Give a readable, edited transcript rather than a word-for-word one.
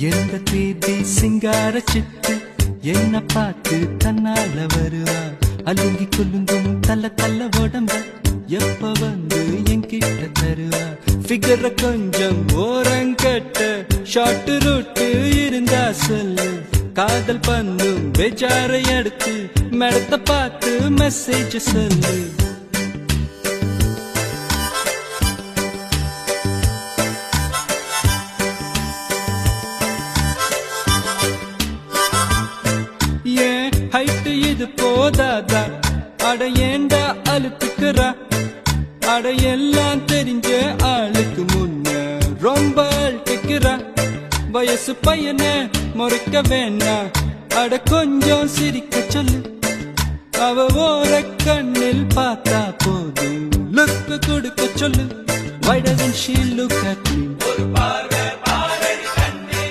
எந்த தேதி சிங்கார சிட்டு என்ன பார்த்து தன்னால வருவா அலுங்கி குலுங்கும் தள்ள தள்ள உடம்ப எப்ப வந்து என்கிட்ட தருவா ஃபிகர கொஞ்சம் ஓரங்கட்ட ஷார்ட் ரூட்டு இருந்தா சொல்லு காதல் பண்ணும் பெஜாரை எடுத்து மேடத்தை பார்த்து மெசேஜ் சொல்லு ஹைட்டு இது போதாதா அட ஏண்டா அழுத்துக்கிறா அட எல்லாம் தெரிஞ்ச ஆளுக்கு முன்ன ரொம்ப அழுத்துக்கிறா வயசு பையனை முறைக்க வேணாம் அட கொஞ்சம் சிரிக்க சொல்லு அவ ஓர கண்ணில் பார்த்தா போதும் லுக்கு கொடுக்க சொல்லு Why doesn't she look at me?